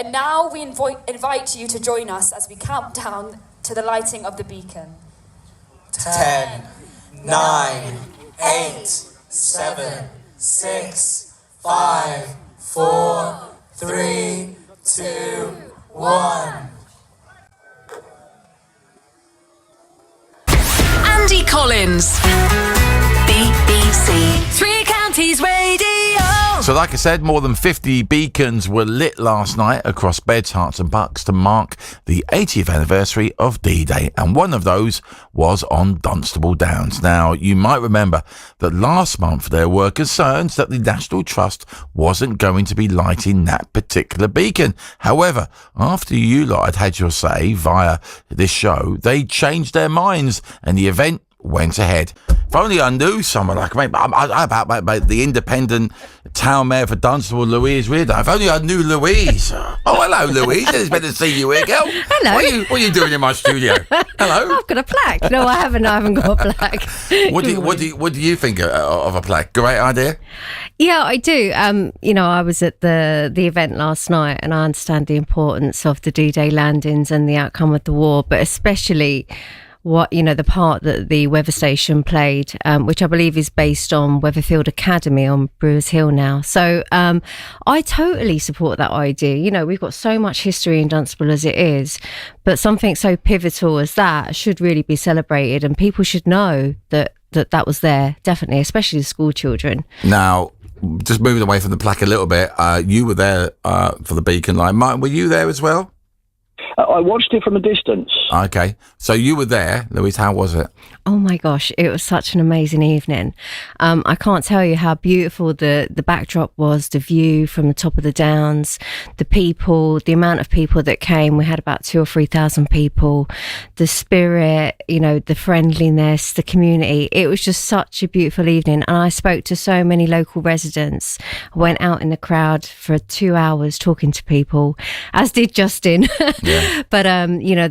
And now we invite you to join us as we count down to the lighting of the beacon. 10, 9, 8, 7, 6, 5, 4, 3, 2, 1. Andy Collins, BBC Three Counties Radio. So like I said, more than 50 beacons were lit last night across Beds, Herts and Bucks to mark the 80th anniversary of D-Day, and one of those was on Dunstable Downs. Now, you might remember that last month there were concerns that the National Trust wasn't going to be lighting that particular beacon. However, after you lot had your say via this show, they changed their minds and the event went ahead. If only I knew someone like about the independent town mayor for Dunstable, Louise Reardon. If only I knew Louise. Oh, hello, Louise. It's better to see you here, girl. Hello. What are you doing in my studio? Hello. I've got a plaque. No, I haven't got a plaque. What do you think of a plaque? Great idea. Yeah, I do. I was at the event last night, and I understand the importance of the D-Day landings and the outcome of the war, but especially the part that the weather station played, which I believe is based on Weatherfield Academy on Brewers Hill now. So I totally support that idea. We've got so much history in Dunstable as it is, but something so pivotal as that should really be celebrated, and people should know that was there, definitely, especially the school children. Now, just moving away from the plaque a little bit, you were there for the beacon line. Martin, were you there as well? I watched it from a distance. Okay. So you were there, Louise. How was it? Oh my gosh, it was such an amazing evening. I can't tell you how beautiful the backdrop was, the view from the top of the Downs, the people, the amount of people that came. We had about 2,000 or 3,000 people. The spirit, the friendliness, the community. It was just such a beautiful evening. And I spoke to so many local residents. I went out in the crowd for 2 hours talking to people, as did Justin. Yeah. But,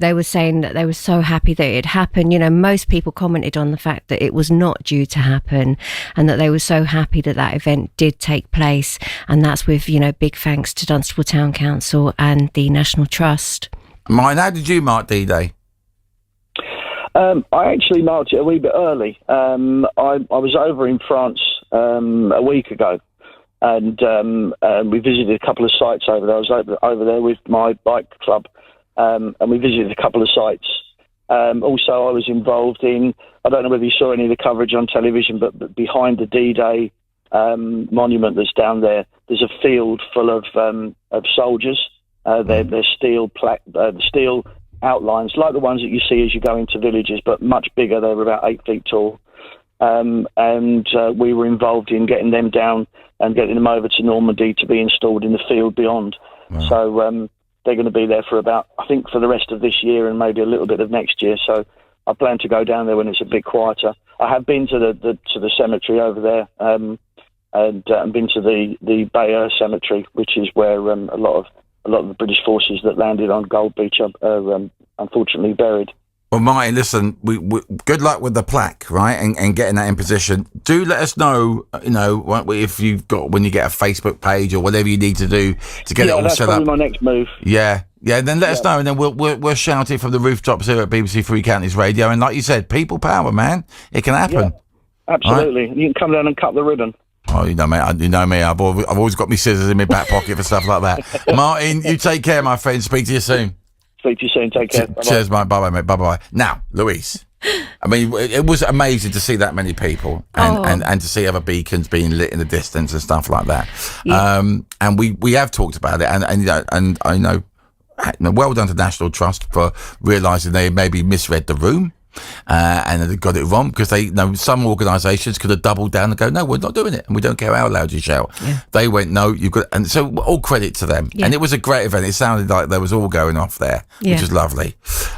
they were saying that they were so happy that it happened. Most people commented on the fact that it was not due to happen, and that they were so happy that event did take place. And that's with, big thanks to Dunstable Town Council and the National Trust. Mine, how did you mark D-Day? I actually marked it a wee bit early. I was over in France a week ago, and we visited a couple of sites over there. I was over there with my bike club, and we visited a couple of sites. Also, I was involved in, I don't know whether you saw any of the coverage on television, but behind the D-Day monument that's down there, there's a field full of soldiers. They're steel steel outlines, like the ones that you see as you go into villages, but much bigger. They were about 8 feet tall. And we were involved in getting them down and getting them over to Normandy to be installed in the field beyond. Wow. So they're going to be there for for the rest of this year and maybe a little bit of next year. So I plan to go down there when it's a bit quieter. I have been to the cemetery over there, and been to the Bayeux Cemetery, which is where a lot of the British forces that landed on Gold Beach are unfortunately buried. Well, Martin, listen, we good luck with the plaque, right, and getting that in position. Do let us know, if when you get a Facebook page or whatever you need to do to get it all set up. Yeah, that's probably my next move. Yeah, then let us know, and then we'll shout it from the rooftops here at BBC Three Counties Radio. And like you said, people power, man. It can happen. Yeah, absolutely. Right? You can come down and cut the ribbon. Oh, you know me. I've always got my scissors in my back pocket for stuff like that. Martin, you take care, my friend. Speak to you soon. Speak to you soon. Take care. Cheers, mate. Bye-bye, mate. Bye-bye. Now, Louise, I mean, it was amazing to see that many people and to see other beacons being lit in the distance and stuff like that. Yeah. And we have talked about it, and I know, well done to National Trust for realising they maybe misread the room. And they got it wrong because some organisations could have doubled down and go, no, we're not doing it, and we don't care how loud you shout. Yeah. They went, no, you've got, and so all credit to them. Yeah. And it was a great event. It sounded like there was all going off there, which is lovely.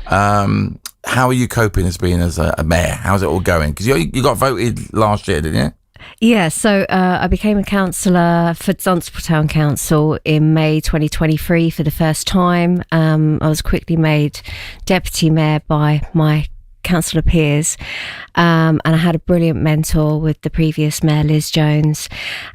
How are you coping as being as a mayor? How's it all going? Because you got voted last year, didn't you? Yeah, so I became a councillor for Dunstable Town Council in May 2023 for the first time. I was quickly made deputy mayor by my councillor peers, and I had a brilliant mentor with the previous mayor, Liz Jones.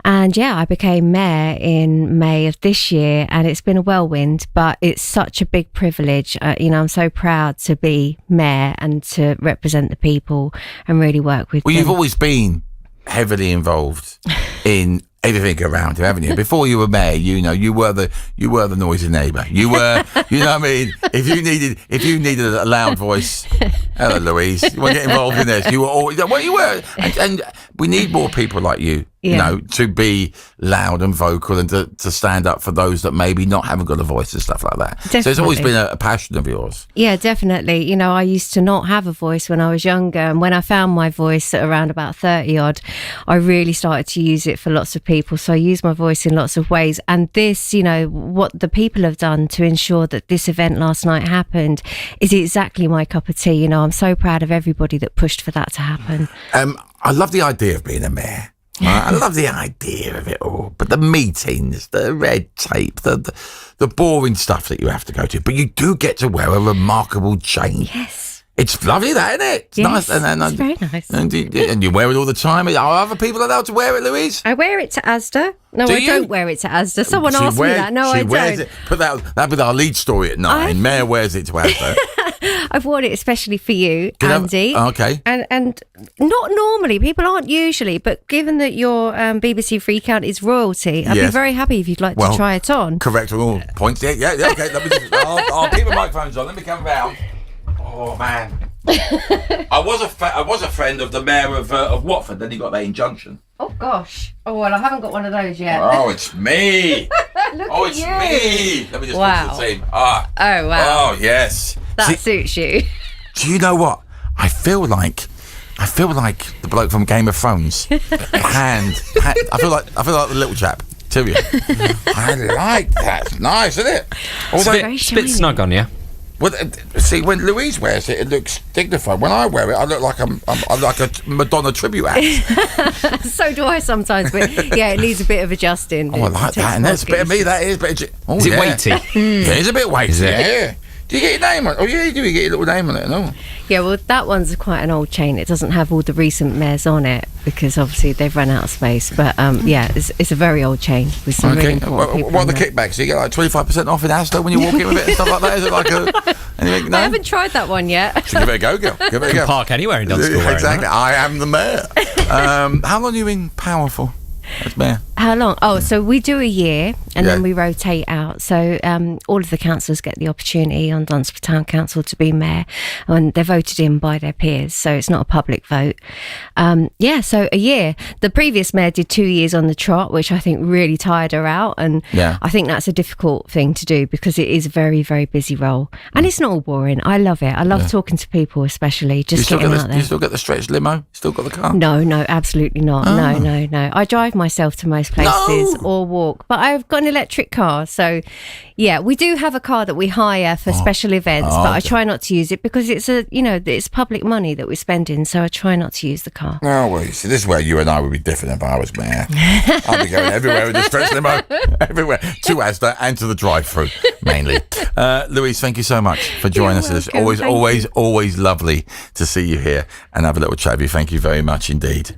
And yeah, I became mayor in May of this year, and it's been a whirlwind, but it's such a big privilege. I'm so proud to be mayor and to represent the people and really work with them. You've always been heavily involved in everything around you, haven't you? Before you were mayor, you were the noisy neighbour. You were, you know what I mean? If you needed a loud voice, hello Louise, you want to get involved in this? You were always, you were, and we need more people like you. To be loud and vocal and to stand up for those that maybe not haven't got a voice and stuff like that. Definitely. So it's always been a passion of yours. Yeah, definitely. I used to not have a voice when I was younger, and when I found my voice at around about 30 odd, I really started to use it for lots of people. So I use my voice in lots of ways. And this, what the people have done to ensure that this event last night happened is exactly my cup of tea. I'm so proud of everybody that pushed for that to happen. I love the idea of being a mayor. I love the idea of it all, but the meetings, the red tape, the boring stuff that you have to go to, but you do get to wear a remarkable chain. Yes. It's lovely, that, isn't it? It's yes, nice. And it's very nice. And you wear it all the time. Are other people allowed to wear it, Louise? I wear it to Asda. No, Do I you? don't wear it to Asda. Someone asked me that. No, I don't. It. That'd be our lead story at 9. Mayor wears it to Asda. I've worn it especially for you, Andy. Okay. And not normally, people aren't usually, but given that your BBC Free Count is royalty, I'd be very happy if you'd like to try it on. Correct all points. Yeah, okay. I'll keep the microphones on. Let me come round. Oh, man. I was a friend of the mayor of Watford, then he got that injunction. Oh, gosh. Oh, well, I haven't got one of those yet. Oh, it's me. It's you. Me. Let me just wow. the team. Oh, wow. Oh, yes. That suits you. Do you know what? I feel like the bloke from Game of Thrones. I feel like the little chap. Tyrion. I like that. It's nice, isn't it? It's a bit snug on you. Well, see, when Louise wears it, it looks dignified. When I wear it, I look like I'm like a Madonna tribute act. So do I sometimes, but yeah, it needs a bit of adjusting. Oh, I like that, and that's a bit of me. That is, but is it weighty? Yeah, it's a bit weighty. Yeah. Do you get your name on it? Oh, yeah, you do. You get your little name on it, no? Yeah, well, that one's quite an old chain. It doesn't have all the recent mares on it because obviously they've run out of space. But yeah, it's a very old chain with some really important people. What are the kickbacks? Do you get like 25% off in Asda when you walk in with it and stuff like that? Is it like anything? No? I haven't tried that one yet. So give it a go, girl. Give it a go. Park anywhere in Dunstable. Exactly. I am the mayor. How long have you been power for as mayor? How long? Oh, so we do a year and then we rotate out. So all of the councillors get the opportunity on Dunstable Town Council to be mayor, and they're voted in by their peers. So it's not a public vote. So a year. The previous mayor did 2 years on the trot, which I think really tired her out. And I think that's a difficult thing to do because it is a very, very busy role. And it's not all boring. I love it. I love talking to people, especially just getting out there. Do you still get the stretched limo? Still got the car? No, absolutely not. Oh. No. I drive myself to most places or walk, but I've got an electric car, so yeah, we do have a car that we hire for special events, but I try not to use it because it's public money that we're spending, so I try not to use the car. Oh, well, you see, this is where you and I would be different if I was mayor. I'd be going everywhere with the stretch limo, everywhere, to Asda and to the drive-through, mainly. Louise, thank you so much for joining us. It's always lovely to see you here and have a little chat with you. Thank you very much indeed.